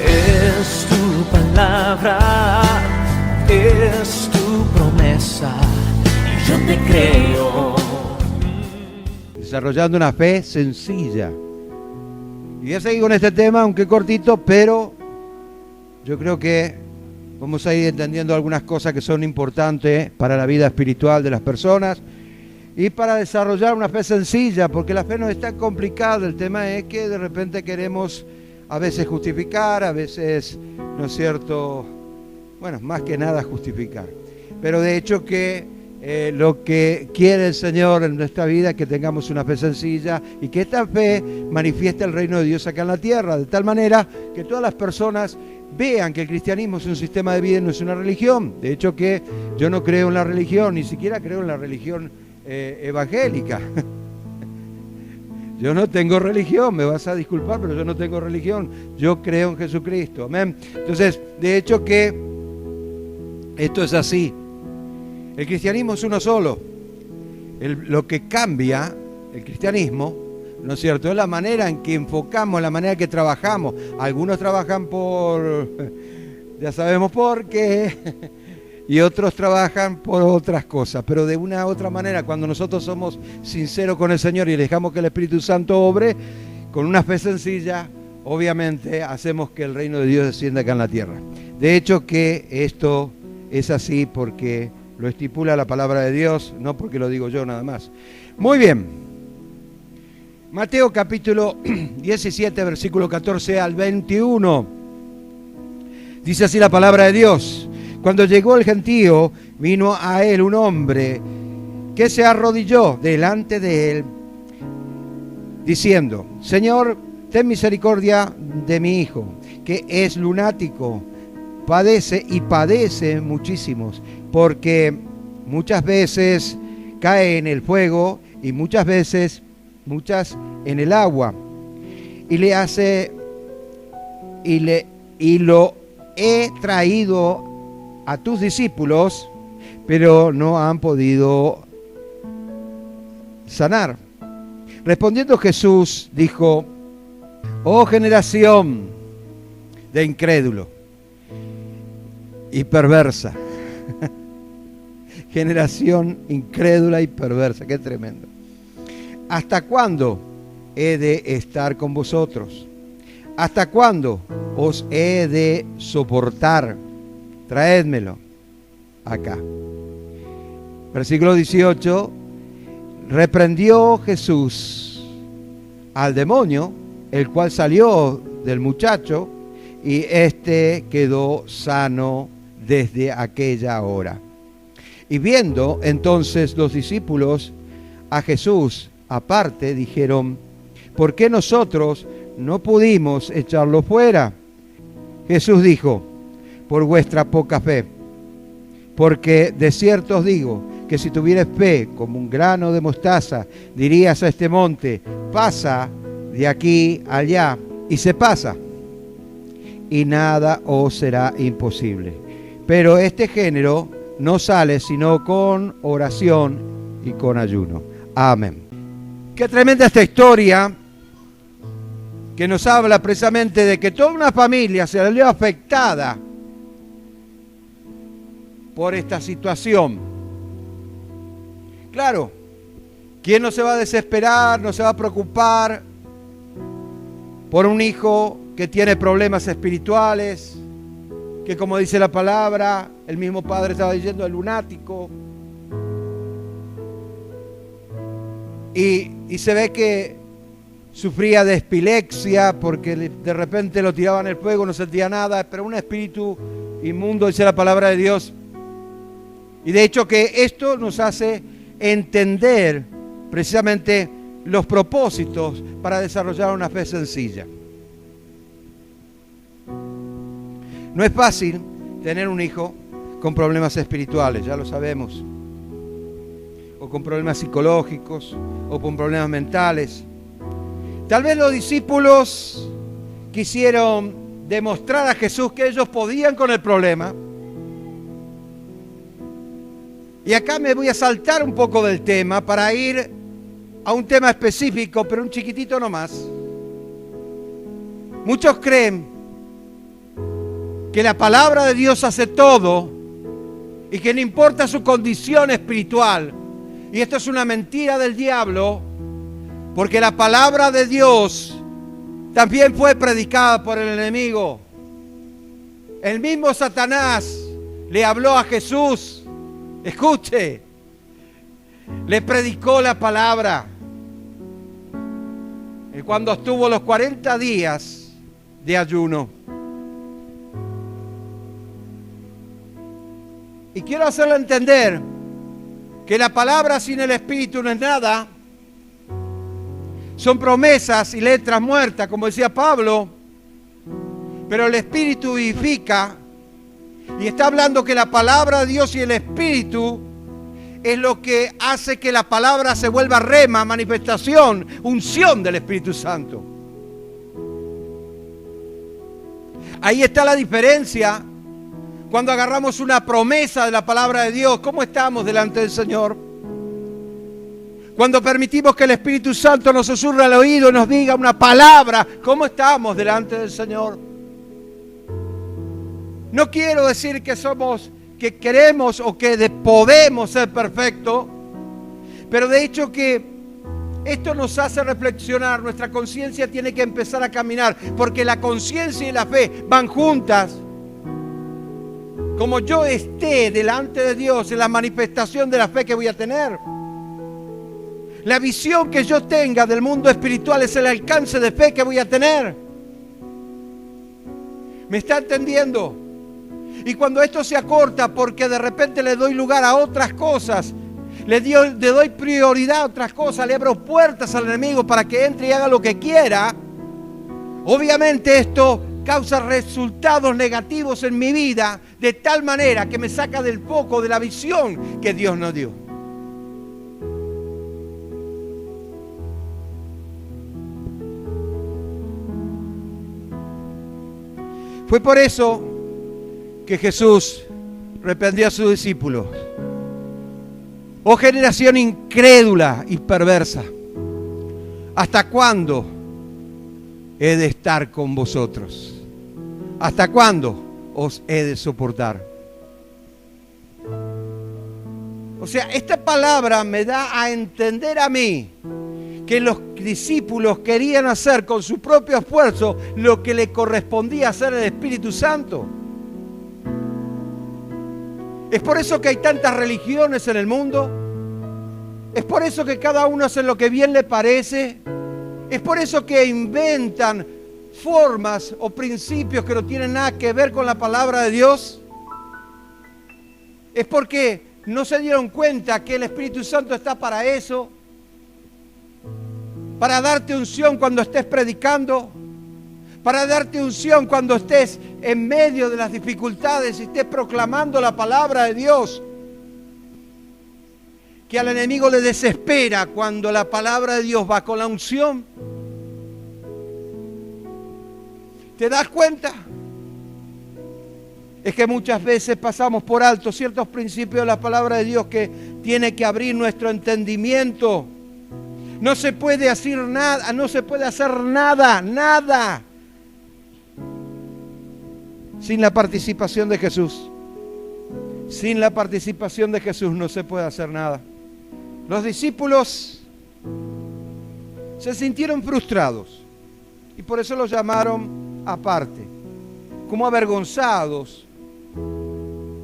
Es tu palabra, es tu promesa, y yo te creo. Desarrollando una fe sencilla. Y voy a seguir con este tema, aunque cortito, pero yo creo que vamos a ir entendiendo algunas cosas que son importantes para la vida espiritual de las personas y para desarrollar una fe sencilla, porque la fe no es tan complicada. El tema es que de repente queremos a veces justificar, a veces, ¿no es cierto? Bueno, más que nada justificar. Pero de hecho que lo que quiere el Señor en nuestra vida es que tengamos una fe sencilla y que esta fe manifieste el reino de Dios acá en la tierra, de tal manera que todas las personas vean que el cristianismo es un sistema de vida y no es una religión. De hecho que yo no creo en la religión, ni siquiera creo en la religión evangélica. Yo no tengo religión, me vas a disculpar, pero yo no tengo religión. Yo creo en Jesucristo, amén. Entonces, de hecho que esto es así. El cristianismo es uno solo. Lo que cambia el cristianismo, ¿no es cierto?, es la manera en que enfocamos, la manera en que trabajamos. Algunos trabajan por, ya sabemos por qué, y otros trabajan por otras cosas, pero de una u otra manera, cuando nosotros somos sinceros con el Señor y dejamos que el Espíritu Santo obre, con una fe sencilla, obviamente hacemos que el reino de Dios descienda acá en la tierra. De hecho que esto es así porque lo estipula la palabra de Dios, no porque lo digo yo nada más. Muy bien. Mateo capítulo 17, versículo 14 al 21. Dice así la palabra de Dios. Cuando llegó el gentío, vino a él un hombre que se arrodilló delante de él, diciendo: Señor, ten misericordia de mi hijo, que es lunático, padece muchísimos, porque muchas veces cae en el fuego y muchas en el agua. Y lo he traído a tus discípulos, pero no han podido sanar. Respondiendo Jesús dijo: oh generación de incrédulos y perversa. Generación incrédula y perversa, qué tremendo. ¿Hasta cuándo he de estar con vosotros? ¿Hasta cuándo os he de soportar? Traédmelo acá. Versículo 18. Reprendió Jesús al demonio, el cual salió del muchacho, y éste quedó sano desde aquella hora. Y viendo entonces los discípulos a Jesús aparte, dijeron: ¿por qué nosotros no pudimos echarlo fuera? Jesús dijo: por vuestra poca fe. Porque de cierto os digo que si tuvierais fe como un grano de mostaza, dirías a este monte: pasa de aquí allá, y se pasa, y nada os será imposible. Pero este género no sale sino con oración y con ayuno. Amén. Qué tremenda esta historia, que nos habla precisamente de que toda una familia se vio afectada por esta situación. Claro, ¿quién no se va a desesperar, no se va a preocupar por un hijo que tiene problemas espirituales, que, como dice la palabra, el mismo padre estaba diciendo, el lunático, y se ve que sufría de epilepsia porque de repente lo tiraban en el fuego, no sentía nada, pero un espíritu inmundo, dice la palabra de Dios. Y de hecho que esto nos hace entender precisamente los propósitos para desarrollar una fe sencilla. No es fácil tener un hijo con problemas espirituales, ya lo sabemos, o con problemas psicológicos, o con problemas mentales. Tal vez los discípulos quisieron demostrar a Jesús que ellos podían con el problema. Y acá me voy a saltar un poco del tema para ir a un tema específico, pero un chiquitito nomás. Muchos creen que la palabra de Dios hace todo y que no importa su condición espiritual. Y esto es una mentira del diablo, porque la palabra de Dios también fue predicada por el enemigo. El mismo Satanás le habló a Jesús, escuche, le predicó la palabra. Y cuando estuvo los 40 días de ayuno. Y quiero hacerle entender que la palabra sin el Espíritu no es nada. Son promesas y letras muertas, como decía Pablo. Pero el Espíritu vivifica. Y está hablando que la palabra de Dios y el Espíritu es lo que hace que la palabra se vuelva rema, manifestación, unción del Espíritu Santo. Ahí está la diferencia. Cuando agarramos una promesa de la palabra de Dios, ¿cómo estamos delante del Señor? Cuando permitimos que el Espíritu Santo nos susurre al oído y nos diga una palabra, ¿cómo estamos delante del Señor? No quiero decir que queremos o que podemos ser perfectos, pero de hecho que esto nos hace reflexionar. Nuestra conciencia tiene que empezar a caminar, porque la conciencia y la fe van juntas. Como yo esté delante de Dios, en la manifestación de la fe que voy a tener. La visión que yo tenga del mundo espiritual es el alcance de fe que voy a tener. ¿Me está entendiendo? Y cuando esto se acorta porque de repente le doy lugar a otras cosas, le doy prioridad a otras cosas, le abro puertas al enemigo para que entre y haga lo que quiera, obviamente esto causa resultados negativos en mi vida, de tal manera que me saca del foco de la visión que Dios nos dio. Fue por eso que Jesús reprendió a sus discípulos. Oh generación incrédula y perversa, ¿hasta cuándo he de estar con vosotros? ¿Hasta cuándo os he de soportar? O sea, esta palabra me da a entender a mí que los discípulos querían hacer con su propio esfuerzo lo que le correspondía hacer al Espíritu Santo. Es por eso que hay tantas religiones en el mundo. Es por eso que cada uno hace lo que bien le parece. Es por eso que inventan formas o principios que no tienen nada que ver con la palabra de Dios. Es porque no se dieron cuenta que el Espíritu Santo está para eso. Para darte unción cuando estés predicando. Para darte unción cuando estés en medio de las dificultades y estés proclamando la palabra de Dios. Que al enemigo le desespera cuando la palabra de Dios va con la unción. ¿Te das cuenta? Es que muchas veces pasamos por alto ciertos principios de la palabra de Dios que tiene que abrir nuestro entendimiento. No se puede hacer nada, nada, sin la participación de Jesús. Sin la participación de Jesús no se puede hacer nada. Los discípulos se sintieron frustrados y por eso los llamaron aparte, como avergonzados.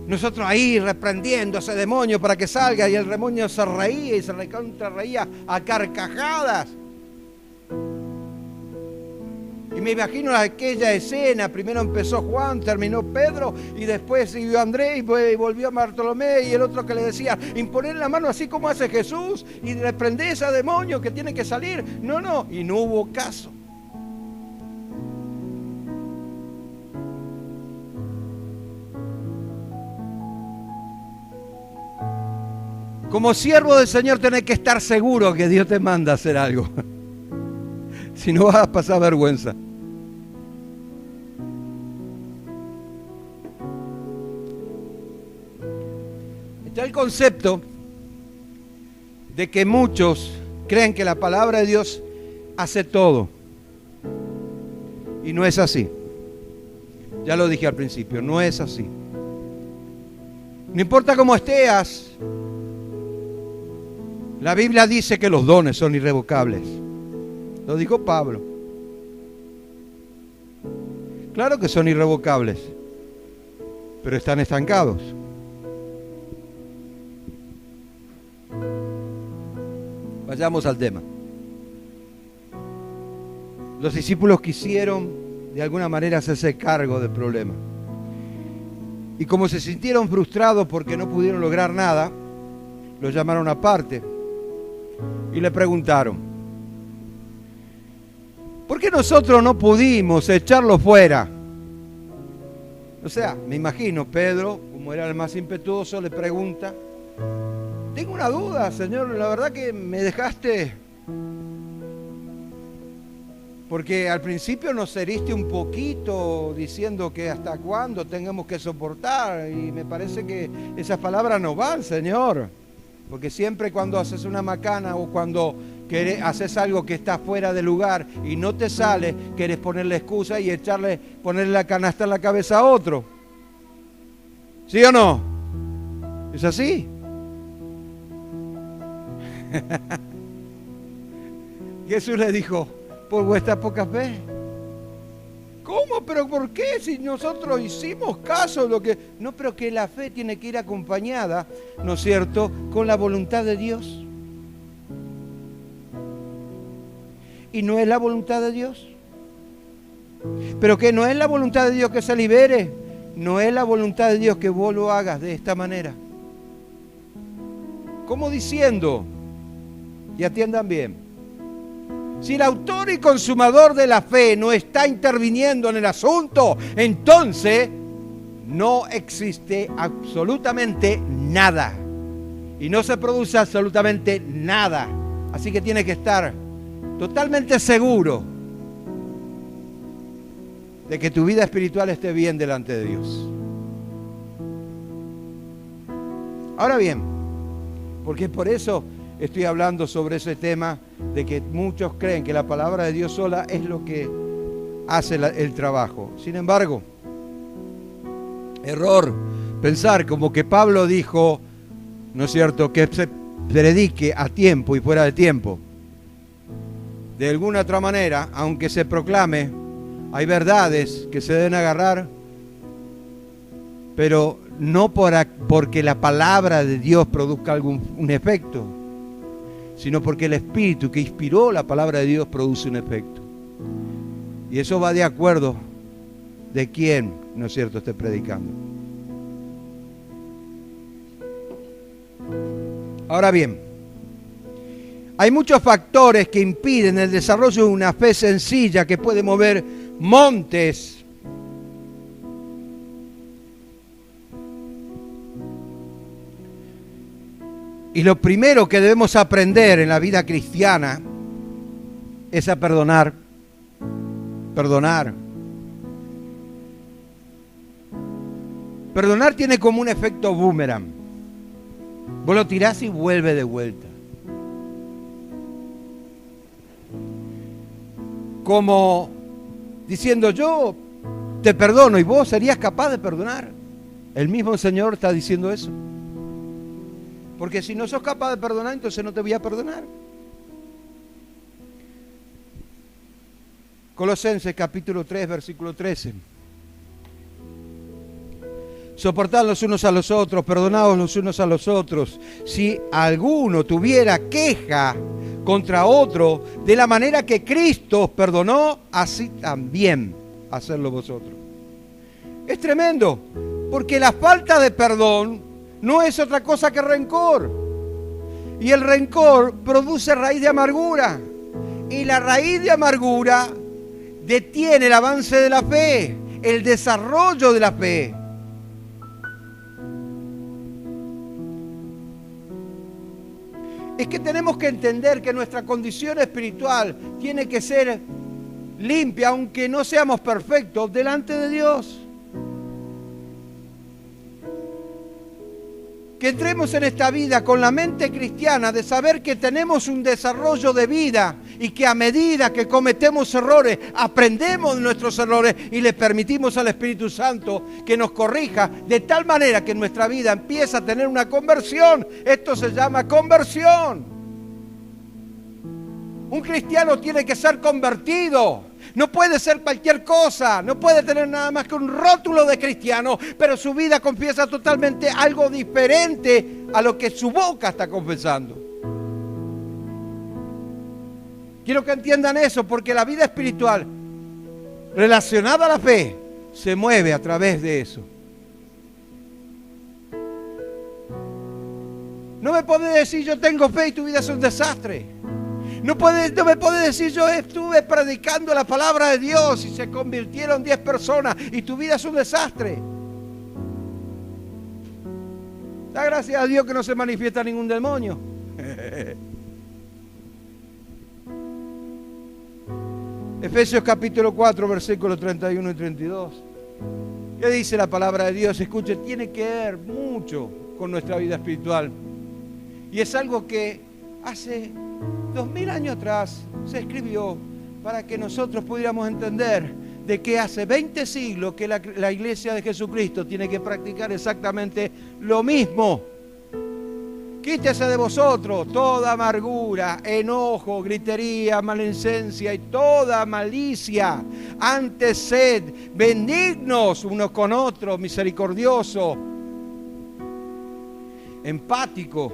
Nosotros ahí reprendiendo a ese demonio para que salga, y el demonio se reía y se reía a carcajadas. Y me imagino aquella escena, primero empezó Juan, terminó Pedro, y después siguió Andrés, y volvió Bartolomé, y el otro que le decía, imponer la mano así como hace Jesús, y reprender a ese demonio que tiene que salir. No, y no hubo caso. Como siervo del Señor tenés que estar seguro que Dios te manda a hacer algo. Si no vas a pasar vergüenza. Está el concepto de que muchos creen que la palabra de Dios hace todo. Y no es así. Ya lo dije al principio, no es así. No importa cómo estés, la Biblia dice que los dones son irrevocables. Lo dijo Pablo. Claro que son irrevocables, pero están estancados. Vayamos al tema. Los discípulos quisieron de alguna manera hacerse cargo del problema. Y como se sintieron frustrados porque no pudieron lograr nada, lo llamaron aparte y le preguntaron: ¿por qué nosotros no pudimos echarlo fuera? O sea, me imagino, Pedro, como era el más impetuoso, le pregunta: tengo una duda, Señor, la verdad que me dejaste, porque al principio nos heriste un poquito diciendo que hasta cuándo tengamos que soportar, y me parece que esas palabras no van, Señor, porque siempre cuando haces una macana o cuando haces algo que está fuera de lugar y no te sale, quieres ponerle excusa y ponerle la canasta en la cabeza a otro. ¿Sí o no? ¿Es así? Jesús le dijo: por vuestra poca fe. ¿Cómo? ¿Pero por qué? Si nosotros hicimos caso de lo que... No, pero que la fe tiene que ir acompañada, ¿no es cierto?, con la voluntad de Dios. ¿Y no es la voluntad de Dios? ¿Pero que no es la voluntad de Dios que se libere? ¿No es la voluntad de Dios que vos lo hagas de esta manera? ¿Cómo diciendo? Y atiendan bien. Si el autor y consumador de la fe no está interviniendo en el asunto, entonces no existe absolutamente nada. Y no se produce absolutamente nada. Así que tiene que estar totalmente seguro de que tu vida espiritual esté bien delante de Dios. Ahora bien, porque por eso estoy hablando sobre ese tema de que muchos creen que la palabra de Dios sola es lo que hace el trabajo. Sin embargo, error pensar como que Pablo dijo, ¿no es cierto?, que se predique a tiempo y fuera de tiempo. De alguna otra manera, aunque se proclame, hay verdades que se deben agarrar, pero no porque la palabra de Dios produzca un efecto, sino porque el Espíritu que inspiró la palabra de Dios produce un efecto. Y eso va de acuerdo de quién, ¿no es cierto?, esté predicando. Ahora bien, hay muchos factores que impiden el desarrollo de una fe sencilla que puede mover montes. Y lo primero que debemos aprender en la vida cristiana es a perdonar. Perdonar. Perdonar tiene como un efecto boomerang. Vos lo tirás y vuelve de vuelta. Como diciendo, yo te perdono, y vos serías capaz de perdonar. El mismo Señor está diciendo eso. Porque si no sos capaz de perdonar, entonces no te voy a perdonar. Colosenses capítulo 3, versículo 13. Soportad los unos a los otros, perdonaos los unos a los otros. Si alguno tuviera queja contra otro, de la manera que Cristo os perdonó, así también hacedlo vosotros. Es tremendo, porque la falta de perdón no es otra cosa que rencor. Y el rencor produce raíz de amargura. Y la raíz de amargura detiene el avance de la fe, el desarrollo de la fe. Es que tenemos que entender que nuestra condición espiritual tiene que ser limpia, aunque no seamos perfectos, delante de Dios. que entremos en esta vida con la mente cristiana de saber que tenemos un desarrollo de vida y que a medida que cometemos errores, aprendemos de nuestros errores y le permitimos al Espíritu Santo que nos corrija de tal manera que nuestra vida empieza a tener una conversión. Esto se llama conversión. Un cristiano tiene que ser convertido. No puede ser cualquier cosa, no puede tener nada más que un rótulo de cristiano, pero su vida confiesa totalmente algo diferente a lo que su boca está confesando. Quiero que entiendan eso, porque la vida espiritual relacionada a la fe se mueve a través de eso. No me podés decir yo tengo fe y tu vida es un desastre. No me puede decir yo estuve predicando la palabra de Dios y se convirtieron 10 personas y tu vida es un desastre. Da gracias a Dios que no se manifiesta ningún demonio. Efesios capítulo 4, versículos 31 y 32. ¿Qué dice la palabra de Dios? Escuche, tiene que ver mucho con nuestra vida espiritual. Y es algo que hace 2000 años atrás se escribió para que nosotros pudiéramos entender de que hace 20 siglos que la iglesia de Jesucristo tiene que practicar exactamente lo mismo. Quítese de vosotros toda amargura, enojo, gritería, maledicencia y toda malicia. Antes sed benignos unos con otros, misericordiosos, empáticos,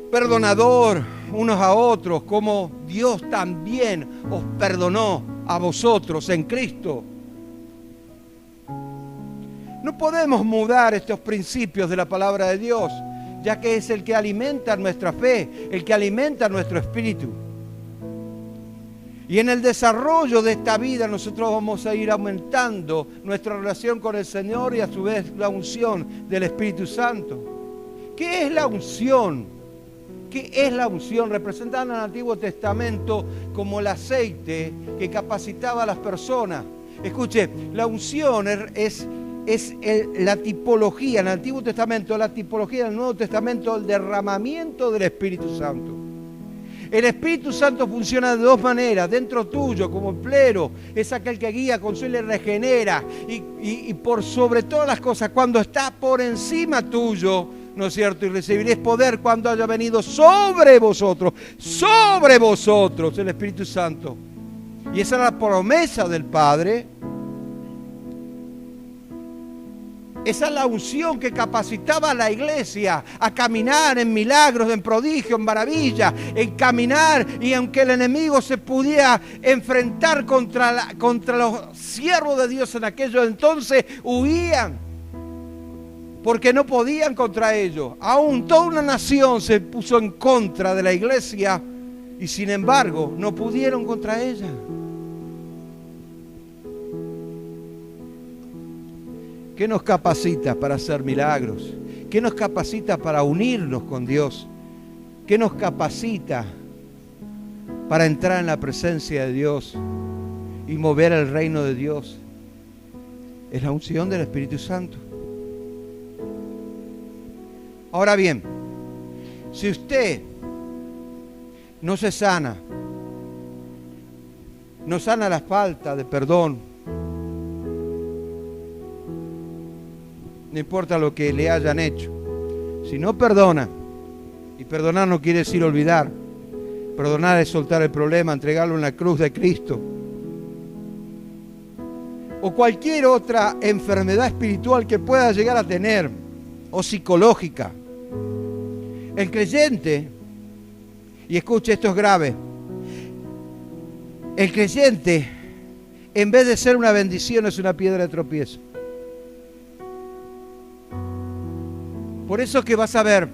perdonador unos a otros, como Dios también os perdonó a vosotros en Cristo. No podemos mudar estos principios de la palabra de Dios, ya que es el que alimenta nuestra fe, el que alimenta nuestro espíritu. Y en el desarrollo de esta vida nosotros vamos a ir aumentando nuestra relación con el Señor y a su vez la unción del Espíritu Santo. ¿Qué es la unción? ¿Qué es la unción? Representada en el Antiguo Testamento como el aceite que capacitaba a las personas. Escuche, la unción es la tipología, en el Antiguo Testamento, la tipología en el Nuevo Testamento, el derramamiento del Espíritu Santo. El Espíritu Santo funciona de dos maneras, dentro tuyo como plero, es aquel que guía, consuela y regenera, y por sobre todas las cosas, cuando está por encima tuyo, ¿no es cierto? Y recibiréis poder cuando haya venido sobre vosotros el Espíritu Santo. Y esa era la promesa del Padre. Esa es la unción que capacitaba a la iglesia a caminar en milagros, en prodigios, en maravillas, en caminar, y aunque el enemigo se pudiera enfrentar contra los siervos de Dios en aquellos entonces, huían, porque no podían contra ellos. Aún toda una nación se puso en contra de la iglesia y sin embargo no pudieron contra ella. ¿Qué nos capacita para hacer milagros? ¿Qué nos capacita para unirnos con Dios? ¿Qué nos capacita para entrar en la presencia de Dios y mover el reino de Dios? Es la unción del Espíritu Santo. Ahora bien, si usted no se sana, no sana la falta de perdón, no importa lo que le hayan hecho, si no perdona, y perdonar no quiere decir olvidar, perdonar es soltar el problema, entregarlo en la cruz de Cristo, o cualquier otra enfermedad espiritual que pueda llegar a tener, o psicológica, el creyente, y escuche, esto es grave, el creyente, en vez de ser una bendición, es una piedra de tropiezo. Por eso es que vas a ver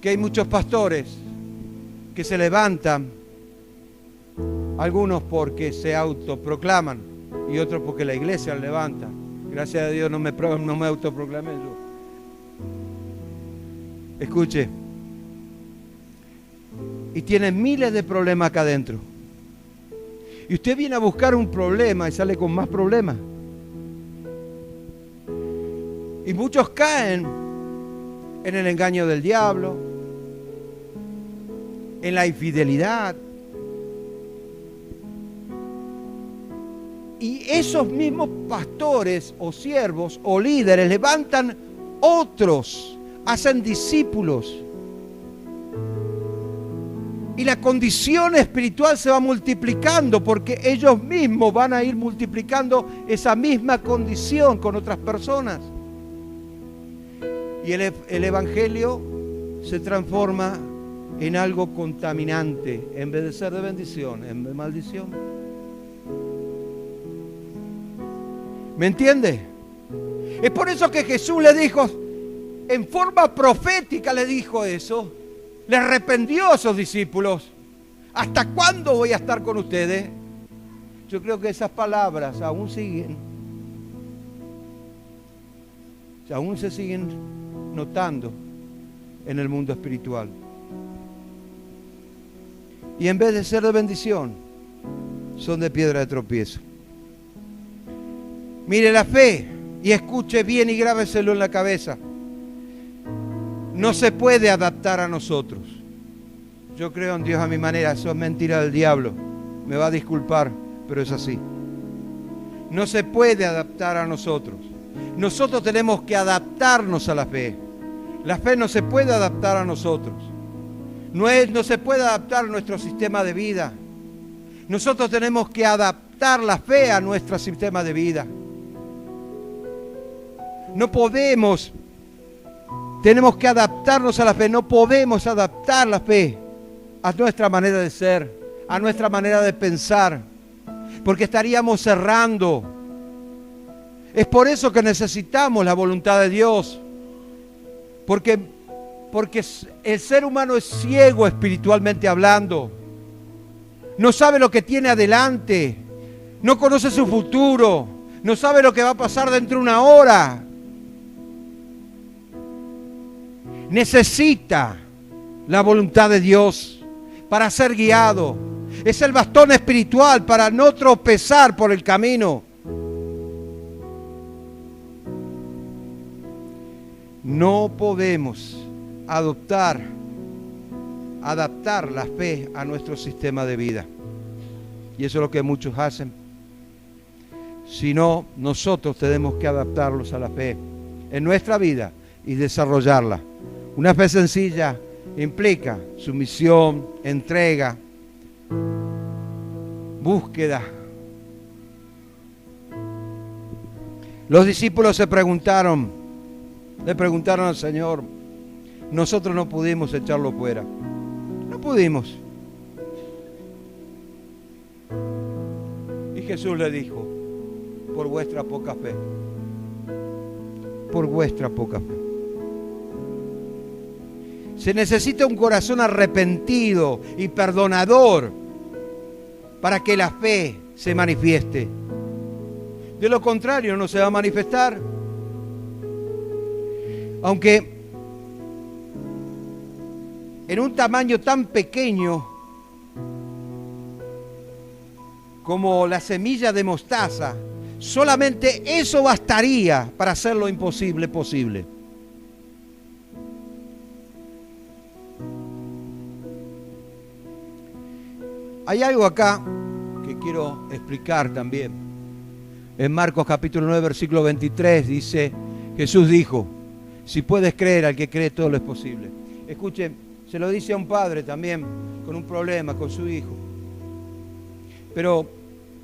que hay muchos pastores que se levantan, algunos porque se autoproclaman y otros porque la iglesia los levanta. Gracias a Dios no me autoproclamé yo. Escuche, y tienen miles de problemas acá adentro. Y usted viene a buscar un problema y sale con más problemas. Y muchos caen en el engaño del diablo, en la infidelidad. Y esos mismos pastores o siervos o líderes levantan otros, hacen discípulos. Y la condición espiritual se va multiplicando porque ellos mismos van a ir multiplicando esa misma condición con otras personas. Y el evangelio se transforma en algo contaminante, en vez de ser de bendición, en vez de maldición. ¿Me entiende? Es por eso que Jesús le dijo, en forma profética le dijo eso, le reprendió a sus discípulos. ¿Hasta cuándo voy a estar con ustedes? Yo creo que esas palabras aún siguen, aún se siguen notando en el mundo espiritual. Y en vez de ser de bendición, son de piedra de tropiezo. Mire la fe y escuche bien y grábeselo en la cabeza. No se puede adaptar a nosotros. Yo creo en Dios a mi manera, eso es mentira del diablo. Me va a disculpar, pero es así. No se puede adaptar a nosotros. Nosotros tenemos que adaptarnos a la fe. La fe no se puede adaptar a nosotros. No se puede adaptar a nuestro sistema de vida. Nosotros tenemos que adaptar la fe a nuestro sistema de vida. No podemos, tenemos que adaptarnos a la fe. No podemos adaptar la fe a nuestra manera de ser, a nuestra manera de pensar, porque estaríamos cerrando. Es por eso que necesitamos la voluntad de Dios, porque el ser humano es ciego espiritualmente hablando. No sabe lo que tiene adelante, no conoce su futuro, no sabe lo que va a pasar dentro de una hora. Necesita la voluntad de Dios para ser guiado. Es el bastón espiritual para no tropezar por el camino. No podemos adaptar la fe a nuestro sistema de vida. Y eso es lo que muchos hacen. Si no, nosotros tenemos que adaptarlos a la fe en nuestra vida y desarrollarla. Una fe sencilla implica sumisión, entrega, búsqueda. Los discípulos le preguntaron al Señor, nosotros no pudimos echarlo fuera. No pudimos. Y Jesús le dijo, por vuestra poca fe. Por vuestra poca fe. Se necesita un corazón arrepentido y perdonador para que la fe se manifieste. De lo contrario, no se va a manifestar. Aunque en un tamaño tan pequeño como la semilla de mostaza, solamente eso bastaría para hacer lo imposible posible. Hay algo acá que quiero explicar también. En Marcos capítulo 9, versículo 23 dice, Jesús dijo, si puedes creer, al que cree todo lo es posible. Escuchen, se lo dice a un padre también con un problema con su hijo. Pero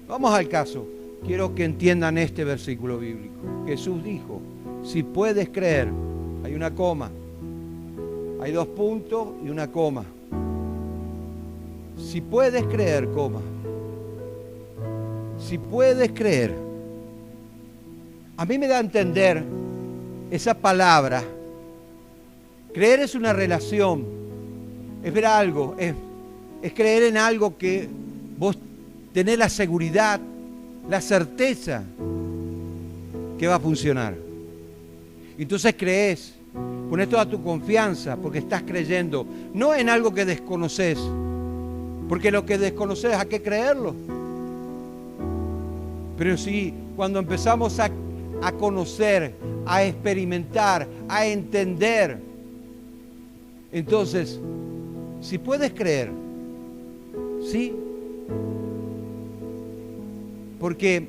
vamos al caso. Quiero que entiendan este versículo bíblico. Jesús dijo, si puedes creer, hay una coma, hay 2 puntos y una coma. Si puedes creer, coma. Si puedes creer. A mí me da a entender esa palabra. Creer es una relación. Es ver algo. Es creer en algo que vos tenés la seguridad, la certeza que va a funcionar. Entonces crees. Pones toda tu confianza porque estás creyendo. No en algo que desconoces. Porque lo que desconoces, ¿a qué creerlo? Pero si cuando empezamos a conocer, a experimentar, a entender. Entonces, si puedes creer, ¿sí? Porque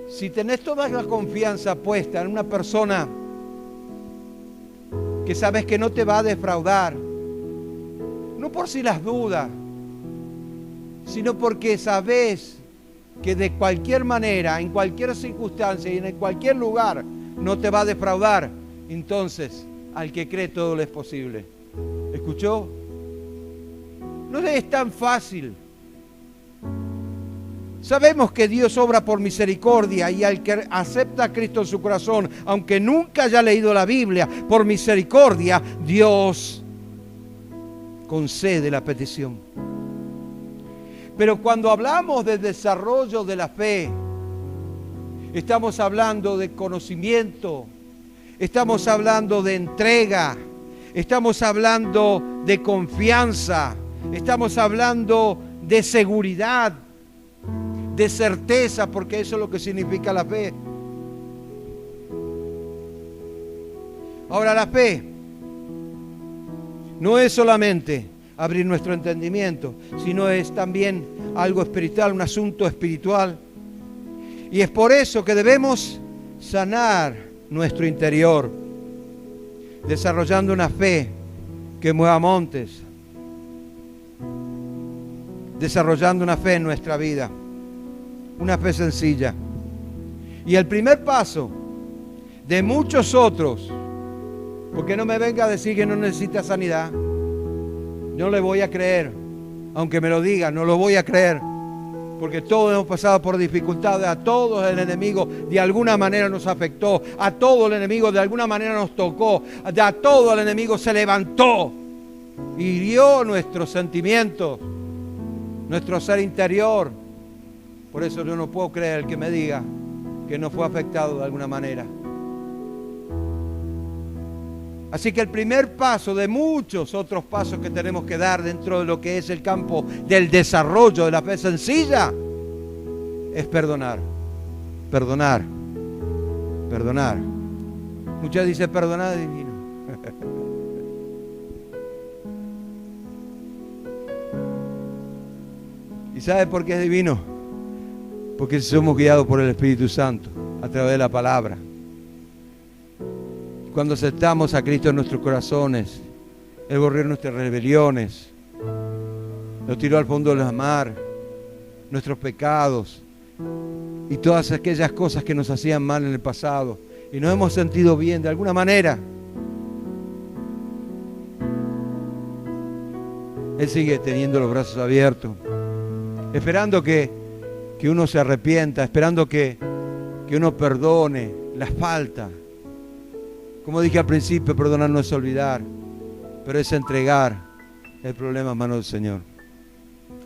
si tenés toda la confianza puesta en una persona que sabes que no te va a defraudar, no por si las dudas, sino porque sabes que de cualquier manera, en cualquier circunstancia y en cualquier lugar no te va a defraudar, entonces al que cree todo le es posible. ¿Escuchó? No es tan fácil. Sabemos que Dios obra por misericordia y al que acepta a Cristo en su corazón, aunque nunca haya leído la Biblia, por misericordia Dios concede la petición. Pero cuando hablamos de desarrollo de la fe, estamos hablando de conocimiento, estamos hablando de entrega, estamos hablando de confianza, estamos hablando de seguridad, de certeza, porque eso es lo que significa la fe. Ahora, la fe no es solamente abrir nuestro entendimiento, sino es también algo espiritual, un asunto espiritual. Y es por eso que debemos sanar nuestro interior, desarrollando una fe que mueva montes, desarrollando una fe en nuestra vida, una fe sencilla. Y el primer paso de muchos otros, porque no me venga a decir que no necesita sanidad, no le voy a creer, aunque me lo diga, no lo voy a creer, porque todos hemos pasado por dificultades, a todos el enemigo de alguna manera nos afectó, a todo el enemigo de alguna manera nos tocó, a todo el enemigo se levantó, hirió nuestros sentimientos, nuestro ser interior. Por eso yo no puedo creer el que me diga que no fue afectado de alguna manera. Así que el primer paso de muchos otros pasos que tenemos que dar dentro de lo que es el campo del desarrollo de la fe sencilla es perdonar, perdonar, perdonar. Muchas dicen perdonar divino. ¿Y sabe por qué es divino? Porque somos guiados por el Espíritu Santo a través de la palabra. Cuando aceptamos a Cristo en nuestros corazones, Él borró nuestras rebeliones, nos tiró al fondo del mar, nuestros pecados y todas aquellas cosas que nos hacían mal en el pasado y nos hemos sentido bien de alguna manera. Él sigue teniendo los brazos abiertos, esperando que uno se arrepienta, esperando que uno perdone las faltas. Como dije al principio, perdonar no es olvidar, pero es entregar el problema en manos del Señor.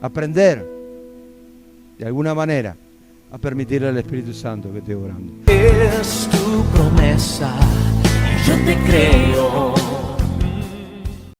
Aprender, de alguna manera, a permitirle al Espíritu Santo que esté orando. Es tu promesa, yo te creo.